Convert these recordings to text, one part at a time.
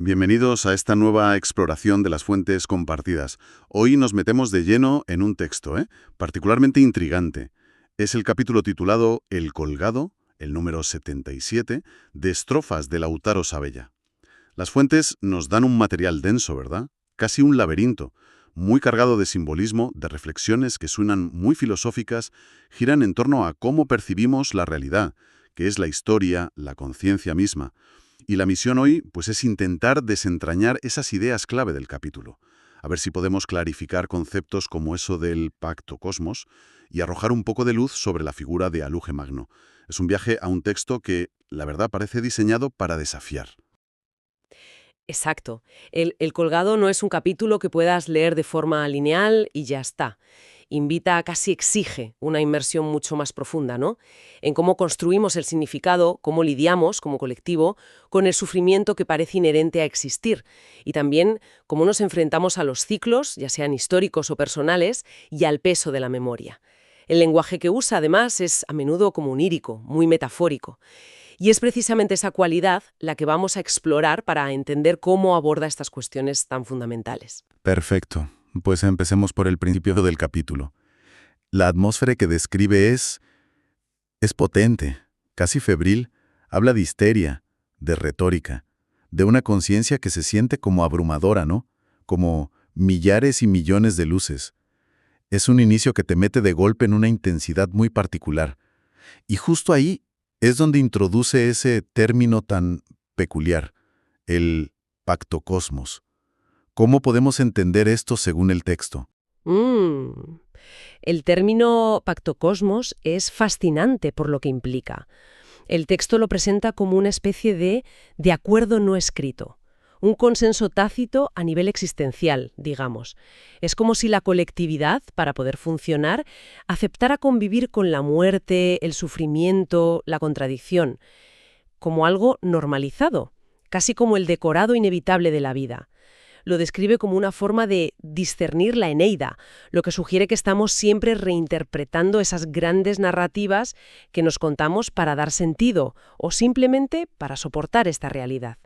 Bienvenidos a esta nueva exploración de las fuentes compartidas. Hoy nos metemos de lleno en un texto, particularmente intrigante. Es el capítulo titulado El colgado, el número 77, de Estrofas de Lautaro Saavedra. Las fuentes nos dan un material denso, ¿verdad? Casi un laberinto, muy cargado de simbolismo, de reflexiones que suenan muy filosóficas, giran en torno a cómo percibimos la realidad, que es la historia, la conciencia misma. Y la misión hoy, pues, es intentar desentrañar esas ideas clave del capítulo. A ver si podemos clarificar conceptos como eso del pacto cosmos y arrojar un poco de luz sobre la figura de Aluge Magno. Es un viaje a un texto que, la verdad, parece diseñado para desafiar. Exacto. El colgado no es un capítulo que puedas leer de forma lineal y ya está. Casi exige una inmersión mucho más profunda, ¿no? En cómo construimos el significado, cómo lidiamos como colectivo con el sufrimiento que parece inherente a existir y también cómo nos enfrentamos a los ciclos, ya sean históricos o personales, y al peso de la memoria. El lenguaje que usa, además, es a menudo como onírico, muy metafórico. Y es precisamente esa cualidad la que vamos a explorar para entender cómo aborda estas cuestiones tan fundamentales. Perfecto. Pues empecemos por el principio del capítulo. La atmósfera que describe es potente, casi febril. Habla de histeria, de retórica, de una conciencia que se siente como abrumadora, ¿no? Como millares y millones de luces. Es un inicio que te mete de golpe en una intensidad muy particular. Y justo ahí es donde introduce ese término tan peculiar, el pactocosmos. ¿Cómo podemos entender esto según el texto? Mm. El término pactocosmos es fascinante por lo que implica. El texto lo presenta como una especie de acuerdo no escrito, un consenso tácito a nivel existencial, digamos. Es como si la colectividad, para poder funcionar, aceptara convivir con la muerte, el sufrimiento, la contradicción, como algo normalizado, casi como el decorado inevitable de la vida. Lo describe como una forma de discernir la Eneida, lo que sugiere que estamos siempre reinterpretando esas grandes narrativas que nos contamos para dar sentido o simplemente para soportar esta realidad.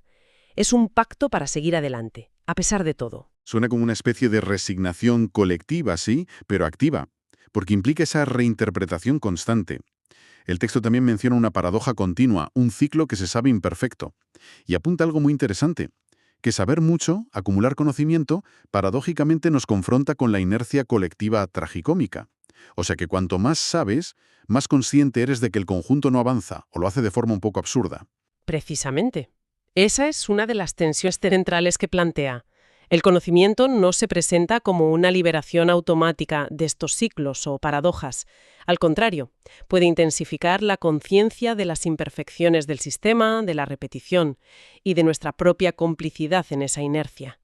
Es un pacto para seguir adelante, a pesar de todo. Suena como una especie de resignación colectiva, sí, pero activa, porque implica esa reinterpretación constante. El texto también menciona una paradoja continua, un ciclo que se sabe imperfecto, y apunta algo muy interesante, que saber mucho, acumular conocimiento, paradójicamente nos confronta con la inercia colectiva tragicómica. O sea que cuanto más sabes, más consciente eres de que el conjunto no avanza, o lo hace de forma un poco absurda. Precisamente. Esa es una de las tensiones centrales que plantea. El conocimiento no se presenta como una liberación automática de estos ciclos o paradojas. Al contrario, puede intensificar la conciencia de las imperfecciones del sistema, de la repetición y de nuestra propia complicidad en esa inercia.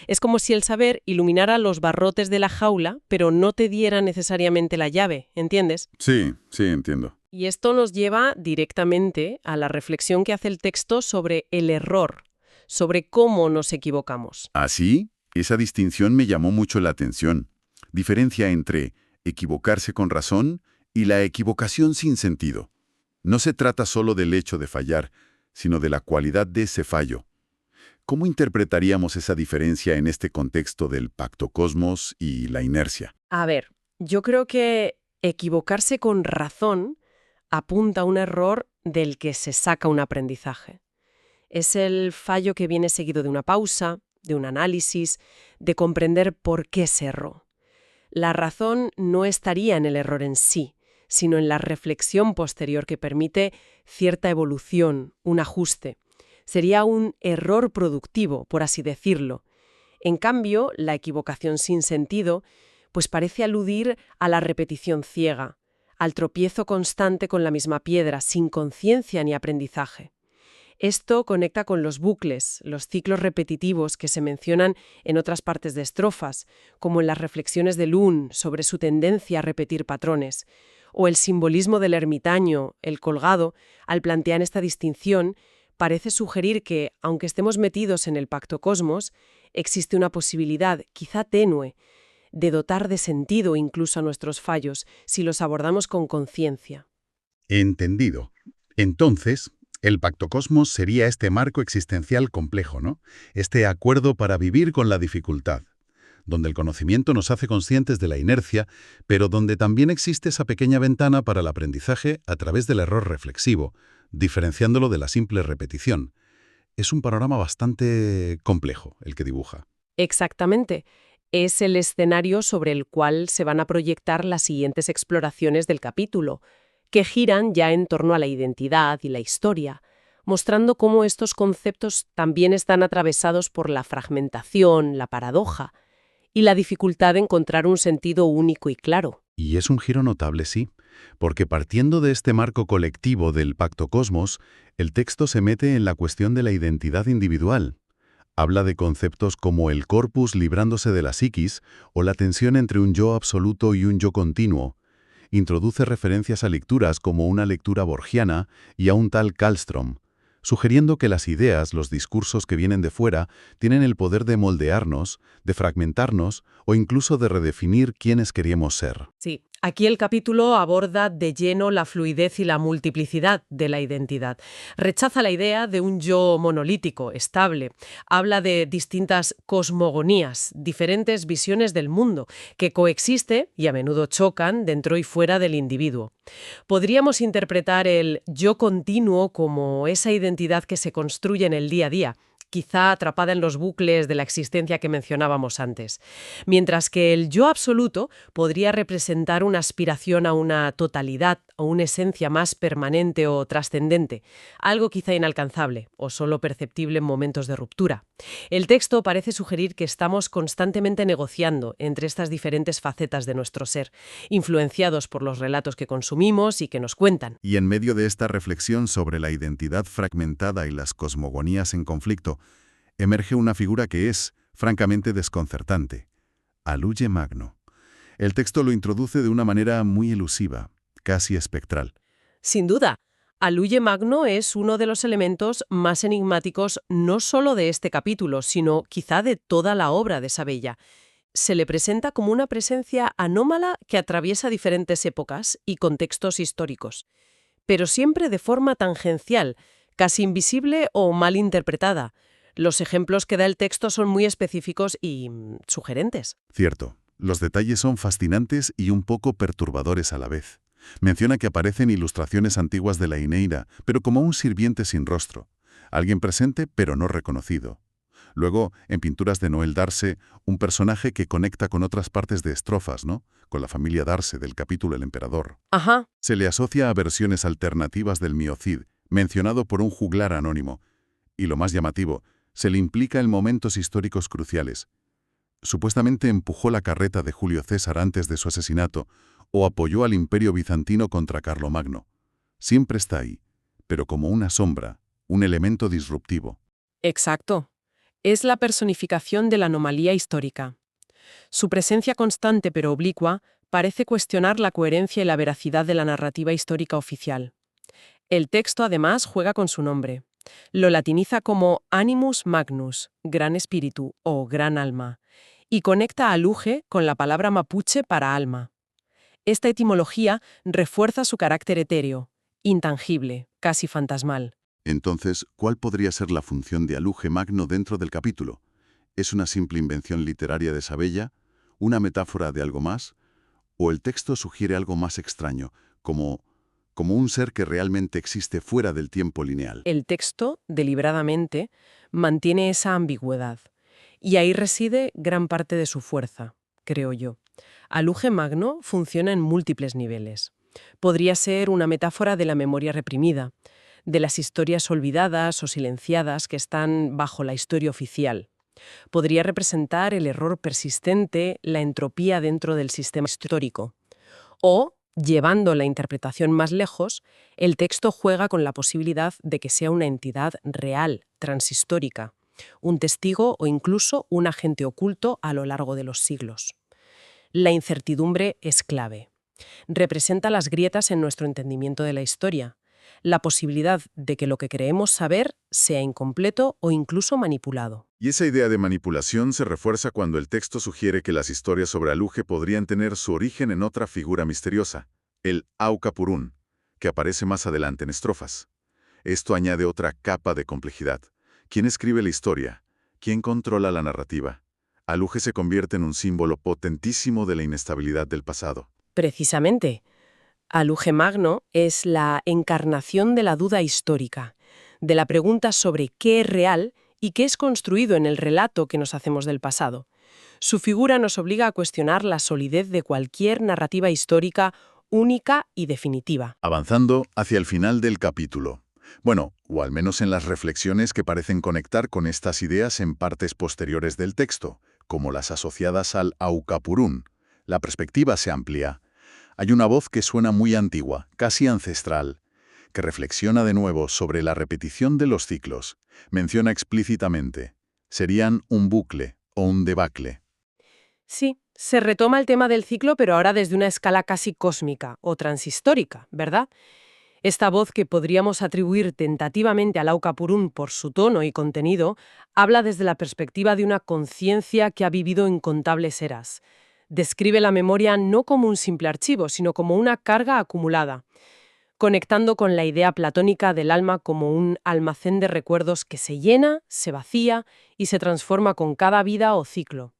Es como si el saber iluminara los barrotes de la jaula, pero no te diera necesariamente la llave, ¿entiendes? Sí, sí, entiendo. Y esto nos lleva directamente a la reflexión que hace el texto sobre el error, sobre cómo nos equivocamos. Así, esa distinción me llamó mucho la atención. Diferencia entre equivocarse con razón y la equivocación sin sentido. No se trata solo del hecho de fallar, sino de la cualidad de ese fallo. ¿Cómo interpretaríamos esa diferencia en este contexto del pacto cosmos y la inercia? A ver, yo creo que equivocarse con razón apunta a un error del que se saca un aprendizaje. Es el fallo que viene seguido de una pausa, de un análisis, de comprender por qué se erró. La razón no estaría en el error en sí, sino en la reflexión posterior que permite cierta evolución, un ajuste. Sería un error productivo, por así decirlo. En cambio, la equivocación sin sentido, pues parece aludir a la repetición ciega, al tropiezo constante con la misma piedra, sin conciencia ni aprendizaje. Esto conecta con los bucles, los ciclos repetitivos que se mencionan en otras partes de estrofas, como en las reflexiones de Lun sobre su tendencia a repetir patrones, o el simbolismo del ermitaño, el colgado, al plantear esta distinción, parece sugerir que, aunque estemos metidos en el pacto cosmos, existe una posibilidad, quizá tenue, de dotar de sentido incluso a nuestros fallos si los abordamos con conciencia. Entendido. Entonces, El pactocosmos sería este marco existencial complejo, ¿no? Este acuerdo para vivir con la dificultad, donde el conocimiento nos hace conscientes de la inercia, pero donde también existe esa pequeña ventana para el aprendizaje a través del error reflexivo, diferenciándolo de la simple repetición. Es un panorama bastante complejo el que dibuja. Exactamente. Es el escenario sobre el cual se van a proyectar las siguientes exploraciones del capítulo, que giran ya en torno a la identidad y la historia, mostrando cómo estos conceptos también están atravesados por la fragmentación, la paradoja y la dificultad de encontrar un sentido único y claro. Y es un giro notable, sí, porque partiendo de este marco colectivo del Pacto Cosmos, el texto se mete en la cuestión de la identidad individual. Habla de conceptos como el corpus librándose de la psiquis o la tensión entre un yo absoluto y un yo continuo. Introduce referencias a lecturas como una lectura borgiana y a un tal Kallström, sugiriendo que las ideas, los discursos que vienen de fuera, tienen el poder de moldearnos, de fragmentarnos o incluso de redefinir quiénes queríamos ser. Sí, aquí el capítulo aborda de lleno la fluidez y la multiplicidad de la identidad. Rechaza la idea de un yo monolítico, estable. Habla de distintas cosmogonías, diferentes visiones del mundo, que coexisten y a menudo chocan dentro y fuera del individuo. Podríamos interpretar el yo continuo como esa identidad que se construye en el día a día, quizá atrapada en los bucles de la existencia que mencionábamos antes, mientras que el yo absoluto podría representar una aspiración a una totalidad o una esencia más permanente o trascendente, algo quizá inalcanzable o solo perceptible en momentos de ruptura. El texto parece sugerir que estamos constantemente negociando entre estas diferentes facetas de nuestro ser, influenciados por los relatos que consumimos y que nos cuentan. Y en medio de esta reflexión sobre la identidad fragmentada y las cosmogonías en conflicto, emerge una figura que es, francamente, desconcertante: Aluye Magno. El texto lo introduce de una manera muy elusiva, casi espectral. Sin duda, Aluye Magno es uno de los elementos más enigmáticos no solo de este capítulo, sino quizá de toda la obra de Sabella. Se le presenta como una presencia anómala que atraviesa diferentes épocas y contextos históricos, pero siempre de forma tangencial, casi invisible o mal interpretada. Los ejemplos que da el texto son muy específicos y sugerentes. Cierto, los detalles son fascinantes y un poco perturbadores a la vez. Menciona que aparecen ilustraciones antiguas de la Ineira, pero como un sirviente sin rostro. Alguien presente, pero no reconocido. Luego, en pinturas de Noel Darse, un personaje que conecta con otras partes de Estrofas, ¿no? Con la familia Darse del capítulo El Emperador. Ajá. Se le asocia a versiones alternativas del Miocid, mencionado por un juglar anónimo. Y lo más llamativo, se le implica en momentos históricos cruciales. Supuestamente empujó la carreta de Julio César antes de su asesinato o apoyó al Imperio bizantino contra Carlomagno. Siempre está ahí, pero como una sombra, un elemento disruptivo. Exacto. Es la personificación de la anomalía histórica. Su presencia constante pero oblicua parece cuestionar la coherencia y la veracidad de la narrativa histórica oficial. El texto, además, juega con su nombre. Lo latiniza como Animus Magnus, gran espíritu o gran alma, y conecta a Luge con la palabra mapuche para alma. Esta etimología refuerza su carácter etéreo, intangible, casi fantasmal. Entonces, ¿cuál podría ser la función de Aluge Magno dentro del capítulo? ¿Es una simple invención literaria de Sabella? ¿Una metáfora de algo más? ¿O el texto sugiere algo más extraño, como un ser que realmente existe fuera del tiempo lineal? El texto, deliberadamente, mantiene esa ambigüedad. Y ahí reside gran parte de su fuerza, creo yo. Aluge Magno funciona en múltiples niveles. Podría ser una metáfora de la memoria reprimida, de las historias olvidadas o silenciadas que están bajo la historia oficial. Podría representar el error persistente, la entropía dentro del sistema histórico. O, llevando la interpretación más lejos, el texto juega con la posibilidad de que sea una entidad real, transhistórica, un testigo o incluso un agente oculto a lo largo de los siglos. La incertidumbre es clave. Representa las grietas en nuestro entendimiento de la historia, la posibilidad de que lo que creemos saber sea incompleto o incluso manipulado. Y esa idea de manipulación se refuerza cuando el texto sugiere que las historias sobre Aluge podrían tener su origen en otra figura misteriosa, el Auca Purún, que aparece más adelante en Estrofas. Esto añade otra capa de complejidad. ¿Quién escribe la historia? ¿Quién controla la narrativa? Aluge se convierte en un símbolo potentísimo de la inestabilidad del pasado. Precisamente, Aluge Magno es la encarnación de la duda histórica, de la pregunta sobre qué es real y qué es construido en el relato que nos hacemos del pasado. Su figura nos obliga a cuestionar la solidez de cualquier narrativa histórica única y definitiva. Avanzando hacia el final del capítulo. Bueno, o al menos en las reflexiones que parecen conectar con estas ideas en partes posteriores del texto, como las asociadas al Aukapurún. La perspectiva se amplía. Hay una voz que suena muy antigua, casi ancestral, que reflexiona de nuevo sobre la repetición de los ciclos. Menciona explícitamente, serían un bucle o un debacle. Sí, se retoma el tema del ciclo, pero ahora desde una escala casi cósmica o transhistórica, ¿verdad? Esta voz, que podríamos atribuir tentativamente al Aukapurún por su tono y contenido, habla desde la perspectiva de una conciencia que ha vivido incontables eras. Describe la memoria no como un simple archivo, sino como una carga acumulada, conectando con la idea platónica del alma como un almacén de recuerdos que se llena, se vacía y se transforma con cada vida o ciclo.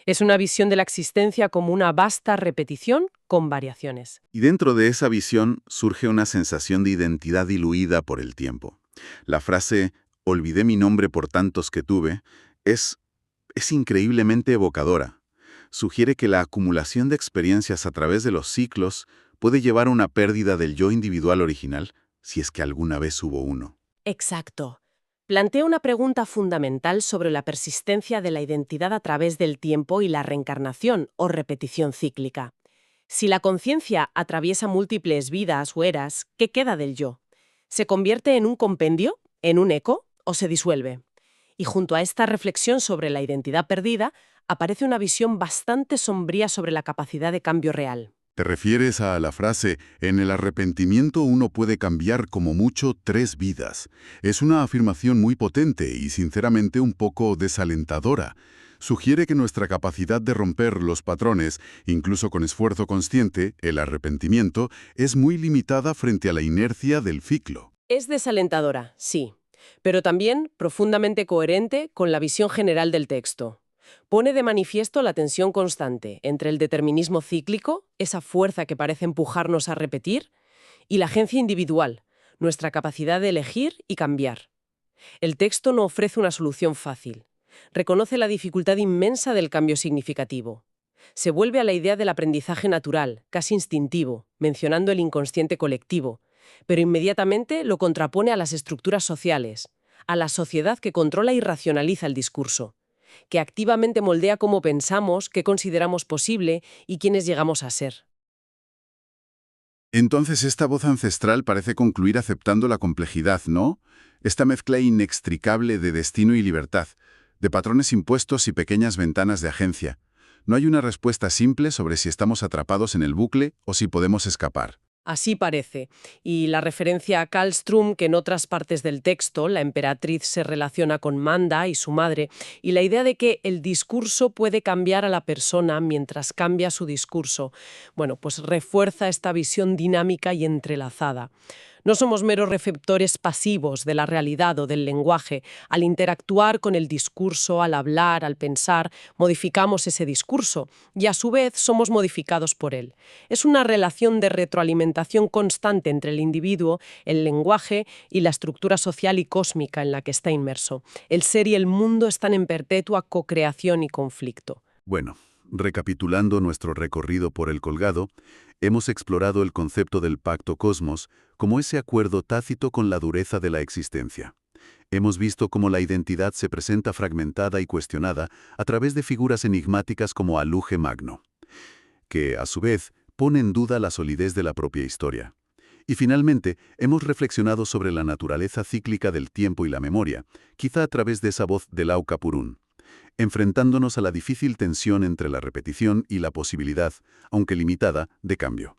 Es una visión de la existencia como una vasta repetición con variaciones. Y dentro de esa visión surge una sensación de identidad diluida por el tiempo. La frase «olvidé mi nombre por tantos que tuve» es increíblemente evocadora. Sugiere que la acumulación de experiencias a través de los ciclos puede llevar a una pérdida del yo individual original, si es que alguna vez hubo uno. Exacto. Plantea una pregunta fundamental sobre la persistencia de la identidad a través del tiempo y la reencarnación o repetición cíclica. Si la conciencia atraviesa múltiples vidas o eras, ¿qué queda del yo? ¿Se convierte en un compendio, en un eco, o se disuelve? Y junto a esta reflexión sobre la identidad perdida, aparece una visión bastante sombría sobre la capacidad de cambio real. ¿Te refieres a la frase «en el arrepentimiento uno puede cambiar como mucho 3 vidas»? Es una afirmación muy potente y sinceramente un poco desalentadora. Sugiere que nuestra capacidad de romper los patrones, incluso con esfuerzo consciente, el arrepentimiento, es muy limitada frente a la inercia del ciclo. Es desalentadora, sí, pero también profundamente coherente con la visión general del texto. Pone de manifiesto la tensión constante entre el determinismo cíclico, esa fuerza que parece empujarnos a repetir, y la agencia individual, nuestra capacidad de elegir y cambiar. El texto no ofrece una solución fácil. Reconoce la dificultad inmensa del cambio significativo. Se vuelve a la idea del aprendizaje natural, casi instintivo, mencionando el inconsciente colectivo, pero inmediatamente lo contrapone a las estructuras sociales, a la sociedad que controla y racionaliza el discurso, que activamente moldea cómo pensamos, qué consideramos posible y quiénes llegamos a ser. Entonces esta voz ancestral parece concluir aceptando la complejidad, ¿no? Esta mezcla inextricable de destino y libertad, de patrones impuestos y pequeñas ventanas de agencia. No hay una respuesta simple sobre si estamos atrapados en el bucle o si podemos escapar. Así parece. Y la referencia a Karlström, que en otras partes del texto la emperatriz se relaciona con Manda y su madre, y la idea de que el discurso puede cambiar a la persona mientras cambia su discurso, bueno, pues refuerza esta visión dinámica y entrelazada. No somos meros receptores pasivos de la realidad o del lenguaje. Al interactuar con el discurso, al hablar, al pensar, modificamos ese discurso y a su vez somos modificados por él. Es una relación de retroalimentación constante entre el individuo, el lenguaje y la estructura social y cósmica en la que está inmerso. El ser y el mundo están en perpetua cocreación y conflicto. Bueno, recapitulando nuestro recorrido por el colgado, hemos explorado el concepto del pacto cosmos como ese acuerdo tácito con la dureza de la existencia. Hemos visto cómo la identidad se presenta fragmentada y cuestionada a través de figuras enigmáticas como Aluge Magno, que, a su vez, pone en duda la solidez de la propia historia. Y finalmente, hemos reflexionado sobre la naturaleza cíclica del tiempo y la memoria, quizá a través de esa voz del Aukapurún, enfrentándonos a la difícil tensión entre la repetición y la posibilidad, aunque limitada, de cambio.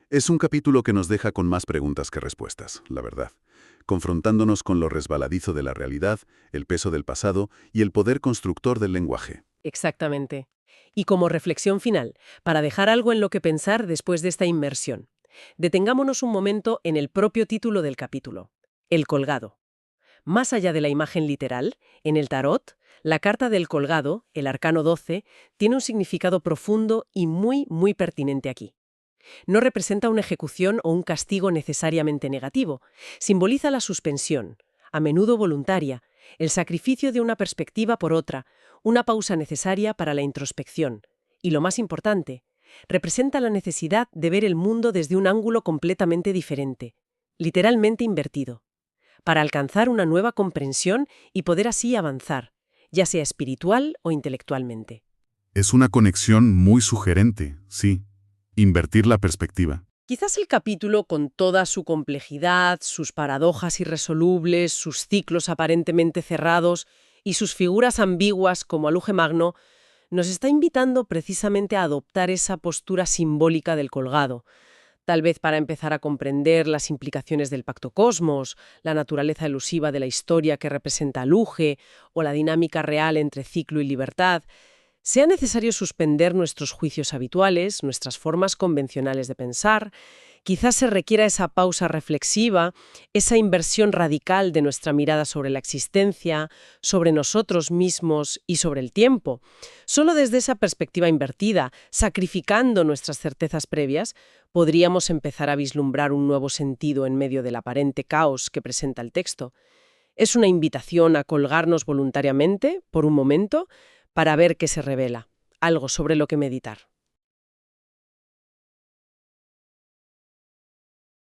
Es un capítulo que nos deja con más preguntas que respuestas, la verdad, confrontándonos con lo resbaladizo de la realidad, el peso del pasado y el poder constructor del lenguaje. Exactamente. Y como reflexión final, para dejar algo en lo que pensar después de esta inmersión, detengámonos un momento en el propio título del capítulo. el colgado. Más allá de la imagen literal, en el tarot, la carta del colgado, el arcano 12, tiene un significado profundo y muy pertinente aquí. No representa una ejecución o un castigo necesariamente negativo. Simboliza la suspensión, a menudo voluntaria, el sacrificio de una perspectiva por otra, una pausa necesaria para la introspección. Y lo más importante, representa la necesidad de ver el mundo desde un ángulo completamente diferente, literalmente invertido, para alcanzar una nueva comprensión y poder así avanzar, ya sea espiritual o intelectualmente. Es una conexión muy sugerente, sí. Invertir la perspectiva. Quizás el capítulo, con toda su complejidad, sus paradojas irresolubles, sus ciclos aparentemente cerrados y sus figuras ambiguas como Aluge Magno, nos está invitando precisamente a adoptar esa postura simbólica del colgado, tal vez para empezar a comprender las implicaciones del pacto cosmos, la naturaleza elusiva de la historia que representa Aluge o la dinámica real entre ciclo y libertad. Sea necesario suspender nuestros juicios habituales, nuestras formas convencionales de pensar, quizás se requiera esa pausa reflexiva, esa inversión radical de nuestra mirada sobre la existencia, sobre nosotros mismos y sobre el tiempo. Solo desde esa perspectiva invertida, sacrificando nuestras certezas previas, podríamos empezar a vislumbrar un nuevo sentido en medio del aparente caos que presenta el texto. Es una invitación a colgarnos voluntariamente, por un momento, para ver qué se revela, algo sobre lo que meditar.